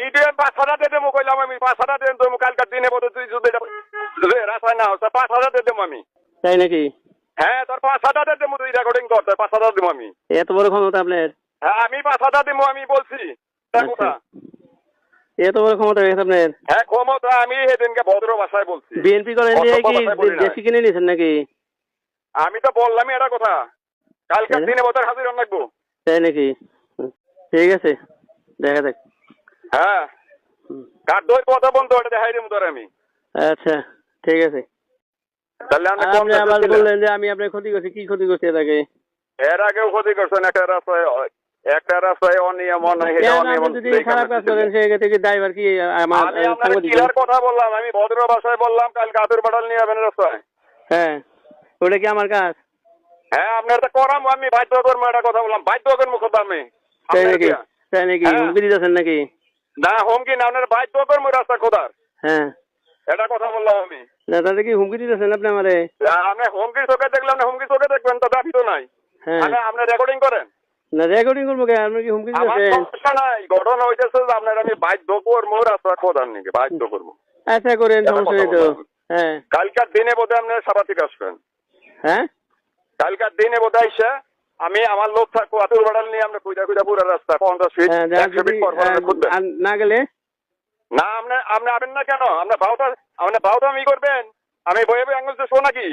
Video 5,000 দিয়ে দেবো কইলাম আমি 5,000 দিয়ে দেবো কালকার দিনে বোধ তুই যদি রাস্তায় না হচ্ছে 5,000 দিয়ে দেবো আমি। তাই নাকি? হ্যাঁ তোর 5,000 দিয়ে দেবো তুই রেকর্ডিং করতে 5,000 দেবো আমি। এত বড় ক্ষমতা আপনার? হ্যাঁ আমি 5,000 দেবো আমি বলছি। আচ্ছা। এত বড় ক্ষমতা হয়ে গেছে আপনার? হ্যাঁ ক্ষমতা আমি সেদিনকে ভদ্র ভাষায় বলছি। বিএনপি করেন দিয়ে কি দেশি কিনে নিয়েছেন নাকি? আমি তো বললামই এটা কথা কালকার দিনে বোধ হাজির রাখবো। তাই নাকি? ঠিক আছে দেখা যাক। হ্যাঁ কার দই কথা বন্ধু ওটা দেখাই দেবো তোর আমি। আচ্ছা ঠিক আছে। তাহলে আপনি আবার বললেন যে আমি আপনার ক্ষতি করছি, কি ক্ষতি করছি এর আগে? এর আগেও ক্ষতি করছেন একটা রাস্তায় অনিয়ম যদি খারাপ কাজ করেন সেক্ষেত্রে ড্রাইভার কি আমার সাংবাদিক কথা বললাম আমি ভদ্র ভাষায় বললাম কাল কাতুর বাটাল নিয়ে যাবেন রাস্তায়। হ্যাঁ ওটা কি আমার কাজ? হ্যাঁ আপনার তো করাম আমি বাধ্য করবো একটা কথা বললাম বাধ্য করবো কথা আমি। তাই নাকি? তাই নাকি? হুমকি দিতেছেন নাকি? না হুমকি না আপনার বাধ্য করবো রাস্তা খোদার। হ্যাঁ এটা কথা বললাম আমি। দাদা কি হুমকি দিতেছেন আপনি আমারে? আপনি হুমকির চোখে দেখলাম না হুমকির চোখে দেখবেন তো দাবি তো নাই। হ্যাঁ আপনি রেকর্ডিং করেন না? রেকর্ডিং করবো কেন? আপনি কি হুমকি দিতেছেন? নাই ঘটনা হইতেছে যে আপনার আমি বাধ্য করবো রাস্তা খোদার নাকি বাধ্য করবো। আচ্ছা করেন সমস্যা নেই তো। হ্যাঁ কালকার দিনে বোধহয় আপনার সাবাতিক আসবেন। হ্যাঁ কালকার দিনে বোধহয় আইসা আমি আমার লোক থাকবো আতুর বাড়াল নিয়ে আমরা কুইদা কুইদা পুরো রাস্তা 50 ফিট 100 ফিট পর না গেলে না আপনি আবেন না কেন? আপনার বাউটা আমি করবেন আমি বয়ে বয়ে আঙুল শো নাকি?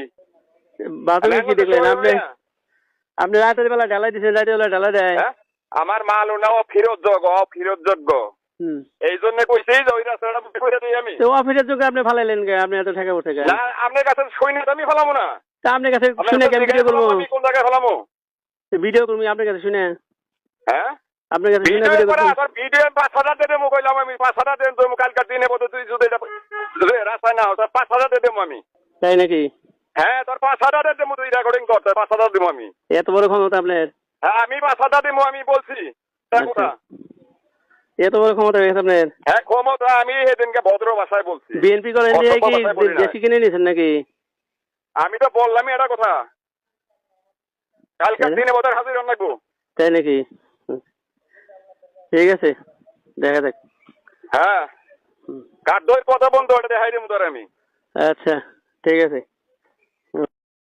বাথরুমে কি দেখলেন আপনি? আপনি রাতের বেলা ঢালাই দিচ্ছেন, রাতের বেলা ঢালাই দেয়। আমার মাল ওনাও ফিরত যোগ্য এই জন্য কইছি যে ওই রাস্তাটা করে দিই আমি। তো অফিসের যোগ্য আপনি ফালাইলেন কে? আপনি এত টাকা উঠে গেলেন। না আপনার কাছে শুই না আমি ফেলামো না। তা আপনার কাছে শুনে কেন ভিডিও করবো? আমি কোন জায়গায় ফেলামো? ভিডিও করবো আপনার কাছে শুনে। হ্যাঁ আপনার কাছে শুনে ভিডিও করবো। ভিডিও 5,000 দিয়ে দেবো কইলাম আমি 5,000 দিয়ে দেবো কালকার দিনে বোধ তুই যদি রাস্তায় না হচ্ছে 5,000 দিয়ে দেবো আমি। তাই নাকি? হ্যাঁ তোর 5,000 দিয়ে দেবো তুই রেকর্ডিং করতে 5,000 দেবো আমি। এত বড় ক্ষমতা আপনার? হ্যাঁ আমি 5,000 দেবো আমি বলছি। এত বড় ক্ষমতা হয়ে গেছে আপনার? হ্যাঁ ক্ষমতা আমি সেদিনকে ভদ্র ভাষায় বলছি। বিএনপি করেন দিয়ে কি দেশি কিনে নিয়েছেন নাকি? আমি তো বললামই এটা কথা কালকার দিনে বোধ হাজির রাখবো। তাই নাকি? ঠিক আছে দেখা যাক। হ্যাঁ কার দই কথা বন্ধু ওটা দেখাই দেবো তোর আমি। আচ্ছা ঠিক আছে।